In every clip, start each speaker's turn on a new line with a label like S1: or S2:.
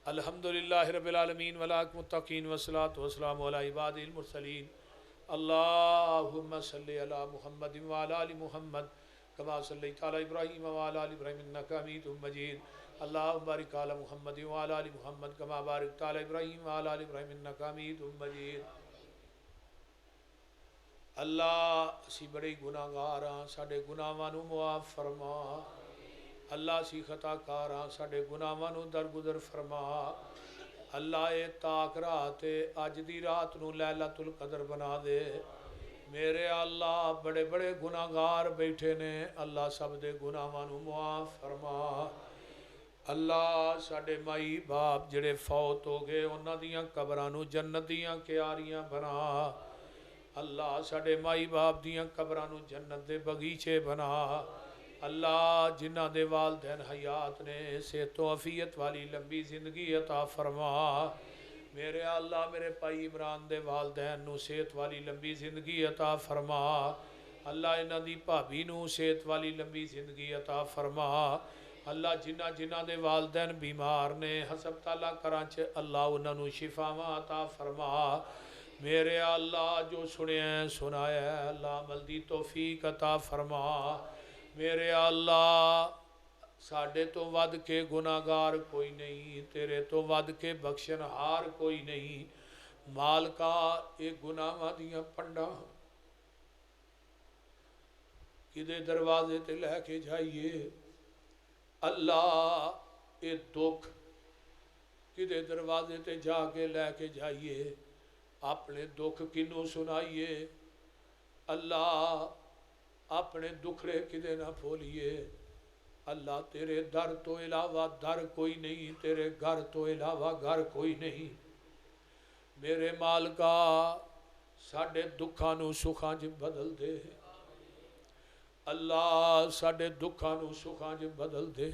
S1: الحمدللہ رب العالمین والعاقبۃ للمتقین والصلاۃ والسلام علی عبادہ المرسلین اللہم صلی علی محمد وعلی آل محمد کما صلیت علی ابراہیم وعلی آل ابراہیم انک حمید مجید اللہم بارک علی محمد وعلی آل محمد کما بارکت علی ابراہیم وعلی آل ابراہیم انک حمید مجید۔ اللہ اسی بڑے گناہ گار ہاں، ساڈے گناہاں نوں معاف فرما۔ اللہ اسی خطا کار ہاں، ساڈے گناہاں نوں درگزر فرما۔ اللہ اے تاک رات اج دی رات نوں لیلۃ القدر بنا دے۔ میرے اللہ بڑے بڑے گناہ گار بیٹھے نے، اللہ سب دے گناہاں نوں معاف فرما۔ اللہ ساڈے مائی باپ جڑے فوت ہو گئے انہاں دیاں قبراں نوں جنت دیاں کیاریاں بنا۔ اللہ ساڈے مائی باپ دیاں قبراں نوں جنت دے بغیچے بنا۔ اللہ جنہ دے والدین حیات نے صحت و عافیت والی لمبی زندگی عطا فرما۔ میرے اللہ میرے بھائی عمران دے والدین نو صحت والی لمبی زندگی عطا فرما۔ اللہ انہاں دی بھابی نو صحت والی لمبی زندگی عطا فرما۔ اللہ جنہ جنہ دے والدین بیمار نے ہسپتالاں کراچ اللہ انہاں نو شفاواں عطا فرما۔ میرے اللہ جو سنیا سنایا ہے اللہ عمل دی توفیق عطا فرما۔ میرے اللہ ساڈے تو ود کے گناہگار کوئی نہیں، تیرے تو ود کے بخشن ہار کوئی نہیں۔ مالکا اے گناہاں دیاں پنڈاں کدے دروازے تے لے کے جائیے۔ اللہ اے دکھ کدے دروازے تے جا کے لے کے جائیے۔ اپنے دکھ کنوں سنائیے۔ اللہ اپنے دکھڑے کدے نہ پھولیے۔ اللہ تیرے در تو علاوہ در کوئی نہیں، تیرے گھر تو علاوہ گھر کوئی نہیں۔ میرے مالکا ساڈے دکھاں نوں سکھاں چ بدل دے۔ اللہ ساڈے دکھاں نوں سکھاں چ بدل دے۔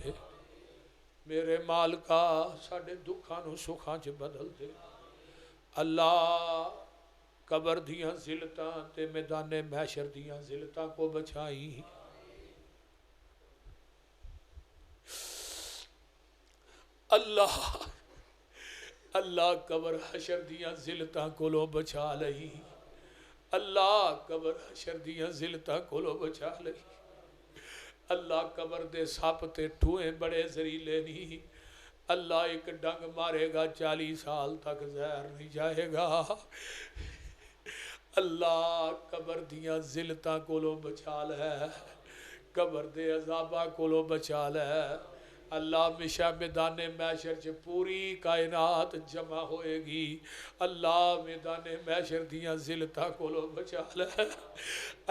S1: میرے مالکا ساڈے دکھاں نوں سکھاں چ بدل دے۔ اللہ قبر دیاں ذلتاں تے میدان محشر دیاں ذلتاں کو بچائی۔ اللہ اللہ قبر حشر دیاں ذلتاں کو لو بچا لئی۔ اللہ قبر حشر دیاں ذلتاں کو لو بچا لئی۔ اللہ قبر دے سپ تے ٹھوئے بڑے زہریلے نہیں۔ اللہ ایک ڈنگ مارے گا 40 سال تک زہر نہیں جائے گا۔ اللہ قبر دیاں ذلتاں کولو بچا لے، قبر دے عذاباں کولو بچا لے۔ اللہ ہمیشہ میدان محشر چ پوری کائنات جمع ہوئے گی۔ اللہ میدان محشر دیاں ذلتاں کولو بچا لے۔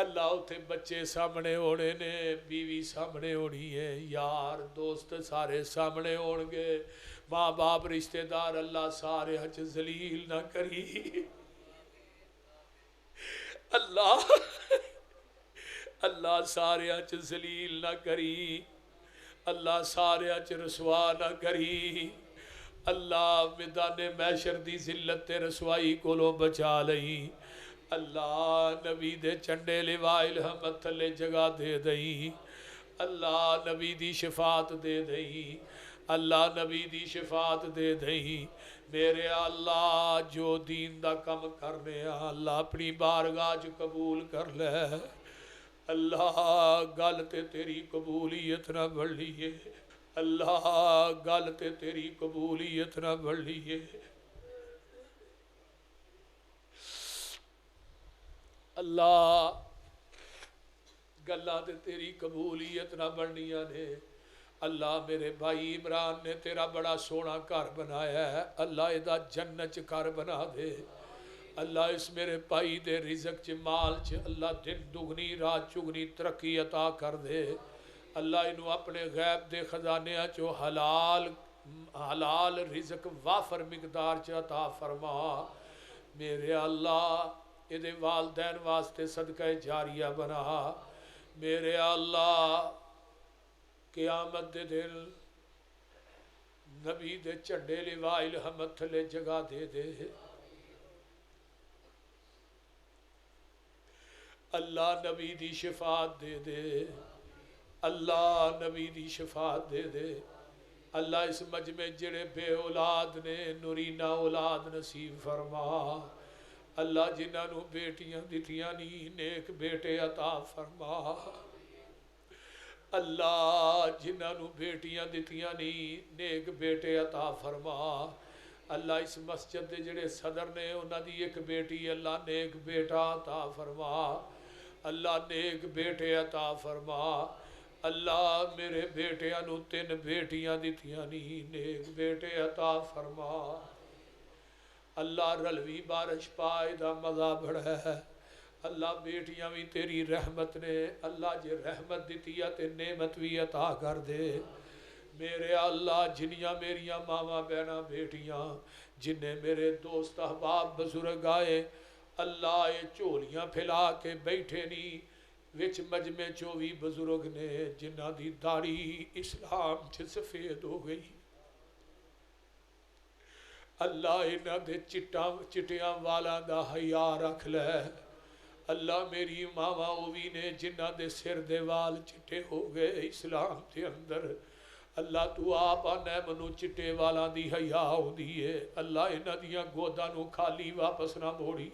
S1: اللہ اتھے بچے سامنے ہونے نے، بیوی سامنے ہونی ہے، یار دوست سارے سامنے ہون گے، ماں باپ رشتہ دار اللہ سارے ہچ ذلیل نہ کری۔ اللہ اللہ سارے ہچ ذلیل نہ کری۔ اللہ سارے ہچ رسوا نہ کری۔ اللہ میدان محشر دی ذلت تے رسوائی کولو بچا لئی۔ اللہ نبی دے چنڈے لواء الحمد تھلے جگہ دے دئی۔ اللہ نبی دی شفاعت دے دئی۔ اللہ نبی دی شفاعت دے دئی۔ میرے اللہ جو دین دا کم کرنے اللہ اپنی بارگاہ چ قبول کر لے۔ اللہ گل تے تیری قبولیت نہ بڑھیے۔ اللہ گل تے تیری قبولیت نہ بڑھیے۔ اللہ گلاں تے تیری قبولیت نہ بڑھنیاں نے۔ اللہ میرے بھائی عمران نے تیرا بڑا سونا گھر بنایا ہے، اللہ ادا جنت گھر بنا دے۔ اللہ اس میرے بھائی دے رزق چ مال چ اللہ دن دگنی رات چگنی ترقی عطا کر دے۔ اللہ انہوں اپنے غیب دے خزانیاں چو حلال رزق وافر مقدار چ عطا فرما۔ میرے اللہ ادھے والدین واسطے صدقہ جاریہ بنا۔ میرے اللہ قیامت دے دن نبی دے چنڈے لواء الحمد تھلے جگہ دے دے۔ اللہ نبی دی شفاعت دے دے۔ اللہ نبی دی شفاعت دے دے۔ اللہ اس مجمع جڑے بے اولاد نے نورینہ اولاد نصیب فرما اللہ جنہاں نو بیٹیاں دتیاں نہیں نیک بیٹے عطا فرما اللہ جنہاں نو بیٹیاں دتیاں نہیں نیک بیٹے عطا فرما اللہ اس مسجد دے جڑے صدر نے انہاں دی ایک بیٹی اللہ نیک بیٹا عطا فرما اللہ نیک بیٹے عطا فرما اللہ میرے بیٹیاں نو 3 بیٹیاں دتیاں نہیں نیک بیٹے عطا فرما اللہ رلوی بارش پائے دا مزہ بڑھا ہے اللہ بیٹیاں بھی تیری رحمت نے اللہ جے رحمت دیتی ہے تے نعمت بھی عطا کر دے میرے اللہ جنیاں میریاں ماما بہنا بیٹیاں جنہیں میرے دوست احباب بزرگ آئے اللہ یہ چولیاں پھیلا کے بیٹھے نہیں وچ مجمع 24 بزرگ نے جنہ دی داڑھی اسلام چ سفید ہو گئی اللہ انہاں دے چٹیاں والا دا حیا رکھ لے اللہ میری ماما اوی نے جنہ دے سر دے وال چٹے ہو گئے اسلام دے اندر اللہ تو آپ آنے منو چٹے والا دی حیا ہو دیئے اللہ انہاں دیاں گوداں نو خالی واپس نہ موڑی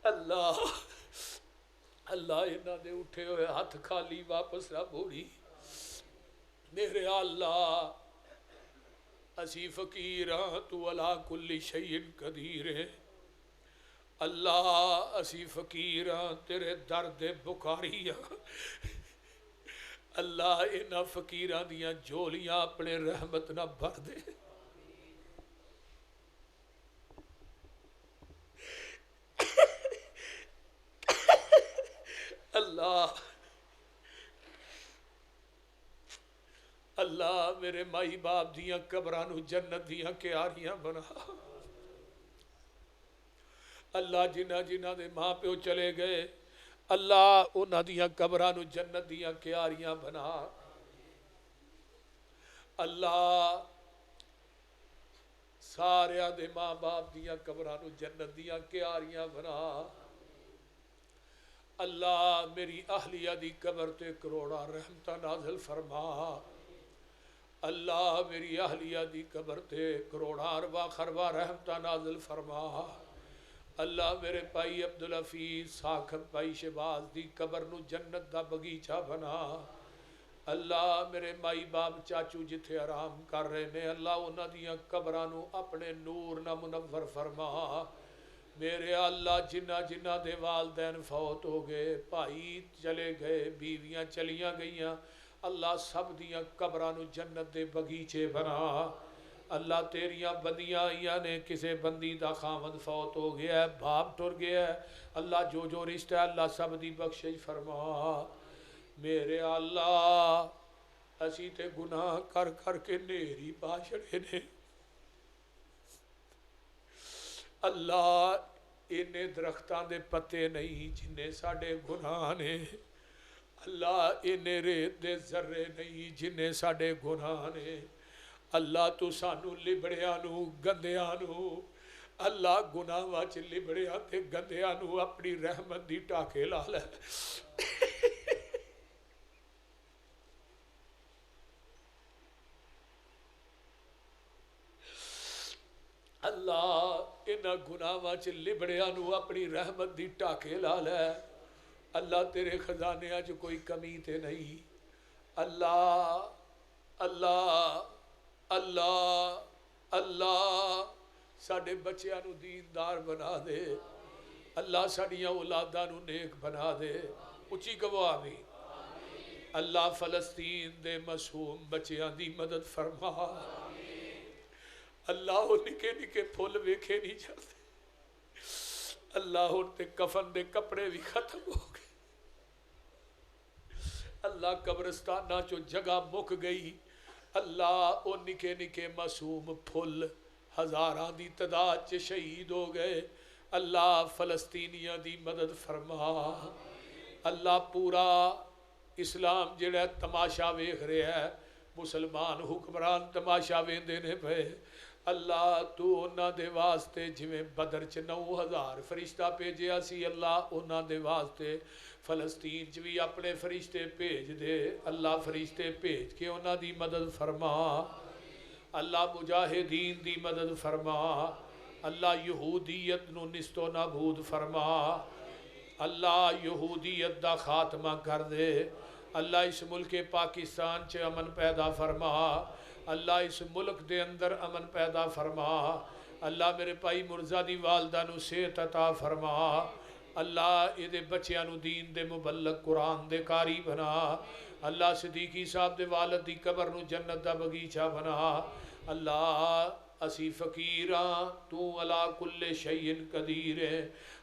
S1: اللہ اللہ انہاں دے اٹھے ہوئے ہاتھ خالی واپس نہ موڑی میرے اللہ اسی فقیر ہاں تو علا کل شیء قدیر ہے اللہ اسی فقیر ہاں تیرے درد بخاری ہاں اللہ انہاں فقیران دیاں جولیاں اپنے رحمت نہ بھر دے اللہ اللہ میرے مائی باپ دیاں قبرانو جنت دیاں کیاریاں بنا اللہ جنہ جنہ دے ماں پیو چلے گئے اللہ انہاں دیاں قبرانو جنت دیاں کیاریاں بنا اللہ سارے دے ماں باپ دیاں قبرانو جنت دیاں کیاریاں بنا اللہ میری اہلیہ دی قبر تے کروڑا رحمتہ نازل فرما اللہ میری اہلیہ دی قبر تے کروڑا اربا خربا رحمتہ نازل فرما اللہ میرے پائی عبدالحفیظ ساکھب پائی شباز دی قبر نو جنت دا بگیچہ بنا اللہ میرے مائی باپ چاچو جتھے آرام کر رہے نے اللہ انہاں دیاں قبرانو اپنے نور نہ منور فرما میرے اللہ جنہ جنہ دے والدین فوت ہو گئے بھائی چلے گئے بیویاں چلیاں گئیاں اللہ سب دیاں قبرانو جنت دے بگیچے بنا اللہ تیریاں بندیاں آئیاں نے کسے بندی دا خامد فوت ہو گیا ہے باپ ٹر گیا ہے اللہ جو جو رشتہ ہے اللہ سب دی بخشش فرما میرے اللہ اسی تے گناہ کر کر کے نیری پاشڑے نے اللہ انہیں درختان دے پتے نہیں جنہیں ساڑے گناہ نے اللہ انہیں ریت دے ذرے نہیں جنہیں ساڑے گناہ نے اللہ تو سانو لبڑیانو گندیانو اللہ گناہ واچ لبڑیاں تے گندیانو اپنی رحمت دی ٹاکے لالے اللہ انہاں گناہاں چ لبڑیانو اپنی رحمت دی ٹاکے لا لے اللہ تیرے خزانے چ کوئی کمی تے نہیں اللہ اللہ اللہ اللہ ساڑے بچیاں نو دیندار بنا دے اللہ ساڑیاں اولاداں نو نیک بنا دے اچھی گواہ بھی اللہ فلسطین دے معصوم بچیاں دی مدد فرما اللہ وہ نکے نکے پھول ویکھے نہیں جاتے اللہ ان تے کفن دے کپڑے بھی ختم ہو گئے اللہ قبرستانہ چو جگہ مک گئی اللہ وہ نکے نکے معصوم پھول ہزاران دی تعداد چ شہید ہو گئے اللہ فلسطینیاں دی مدد فرما اللہ پورا اسلام جڑا تماشا ویکھ رہا ہے مسلمان حکمران تماشا ویندے نے پے اللہ تو انہاں دے واسطے جویں بدر چ 9000 فرشتہ بھیجیا سی اللہ انہاں دے واسطے فلسطین چ بھی اپنے فرشتے بھیج دے اللہ فرشتے بھیج کے انہاں دی مدد فرما اللہ مجاہدین دی مدد فرما اللہ یہودیت نو نست و نابود فرما اللہ یہودیت دا خاتمہ کر دے اللہ اس ملک پاکستان چ امن پیدا فرما اللہ اس ملک دے اندر امن پیدا فرما اللہ میرے بھائی مرزا دی والدہ نو صحت عطا فرما اللہ یہ بچیاں نو دین دے مبلغ قرآن دے قاری بنا اللہ صدیقی صاحب دے والد دی قبر نو جنت دا بغیچہ بنا اللہ اسی فقیراں تو علا کل شیء قدیر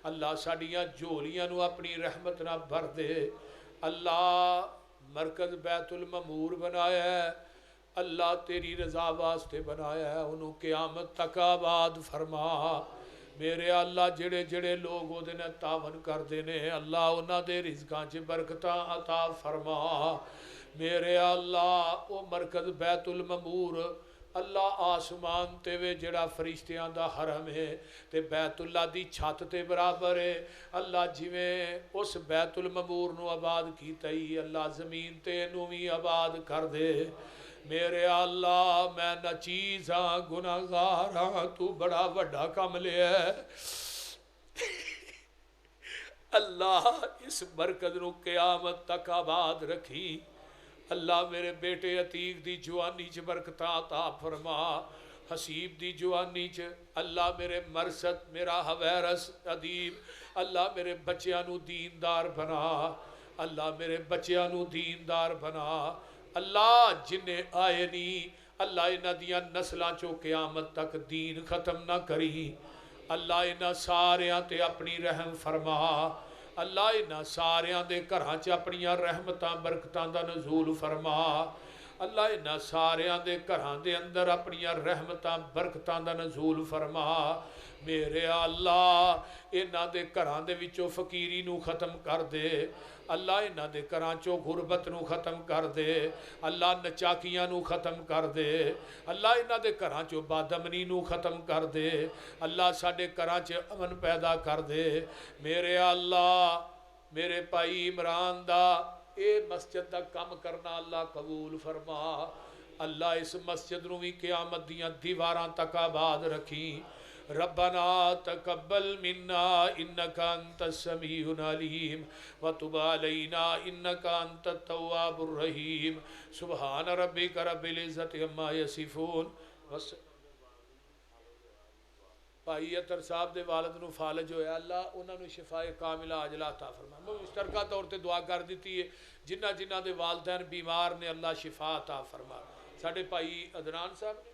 S1: اللہ ساڈیاں جھولیاں نو اپنی رحمت نہ بھر دے اللہ مرکز بیت المعمور بنایا ہے اللہ تیری رضا واسطے بنایا ہے انہوں قیامت تک آباد فرما میرے اللہ جڑے جڑے لوگ وہ دن تعاون کر دینے اللہ انہاں دے رزقاں چ برکتاں عطا فرما میرے اللہ او مرکز بیت المعمور اللہ آسمان تے وے جڑا فرشتیاں دا حرم ہے تے بیت اللہ دی چھت تے برابر ہے اللہ جویں اس بیت المعمور نو آباد کیتا ہی اللہ زمین تے نو بھی آباد کر دے میرے اللہ میں نہ چیز ہاں گناہگار ہاں تو بڑا وڈا کم لیا ہے اللہ اس مرکز نو قیامت تک آباد رکھی اللہ میرے بیٹے عتیق دی جوانی چ برکتاں عطا فرما حسیب دی جوانی چ اللہ میرے مرسد میرا حویرس ادیب اللہ میرے بچیاں نو دیندار بنا اللہ میرے بچیاں نو دیندار بنا اللہ جنہیں آئے نہیں اللہ انہاں دیاں نسلاں چو قیامت تک دین ختم نہ کری اللہ انہاں ساریاں تے اپنی رحم فرما اللہ انہاں ساریاں دے گھراں چ اپنیاں رحمتاں برکتاں دا نزول فرما اللہ انہاں ساریاں دے گھراں دے اندر اپنیاں رحمتاں برکتاں دا نزول فرما میرے اللہ انہاں دے گھراں دے وچوں فقیری نو ختم کر دے اللہ انہاں دے گھراں چوں غربت نو ختم کر دے اللہ نچاکیاں نو ختم کر دے اللہ انہاں دے گھراں چوں بادمنی نو ختم کر دے اللہ ساڈے گھراں چ امن پیدا کر دے میرے اللہ میرے بھائی عمران دا اے مسجد دا کام کرنا اللہ قبول فرما اللہ اس مسجد نو بھی قیامت دیاں دیواراں تک آباد رکھی ربنا تقبل منا انك انت السميع العليم وتب علينا انك انت التواب الرحيم سبحان ربك رب العزة عما يصفون بھائی اطہر صاحب دے والد نو فالج ہویا اللہ انہاں نو شفائے کاملہ عاجلہ عطا فرما میں مشترکہ طور تے دعا کر دیتی ہے جنہ جنہ دے والدین بیمار نے اللہ شفا عطا فرما ساڈے بھائی عدنان صاحب نے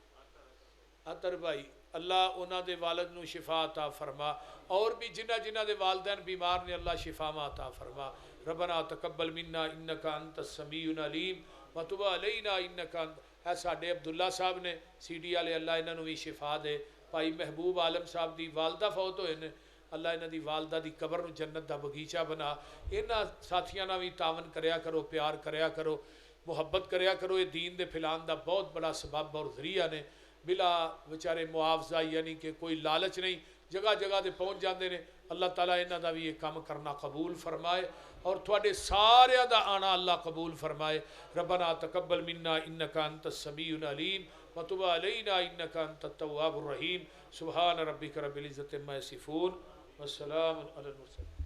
S1: اطہر بھائی اللہ انہاں دے والد نو شفا عطا فرما اور بھی جنہ جنہ دے والدین بیمار نے اللہ شفا عطا فرما ربنا تقبل منا انک انت السمیع العلیم وتب علینا انک انت اے ساڈے عبداللہ صاحب نے سی ڈی والے اللہ انہاں نو بھی شفا دے بھائی محبوب عالم صاحب دی والدہ فوت ہوئے نے اللہ انہاں دی والدہ دی قبر نو جنت دا بغیچہ بنا انہاں ساتھیاں نال بھی تعاون کریا کرو پیار کریا کرو محبت کریا کرو یہ دین دے پھیلان دا بہت بڑا سبب اور ذریعہ نے بلا بچارے معاوضہ یعنی کہ کوئی لالچ نہیں جگہ جگہ دے پہنچ جاندے نے اللہ تعالیٰ انہاں دا بھی یہ کام کرنا قبول فرمائے اور تھوڑے سارے دا آنا اللہ قبول فرمائے ربنا تقبل منا انک انت السمیع العلیم وتب علینا انک انت التواب الرحیم سبحان ربک رب العزت عما یصفون والسلام علی المرسلین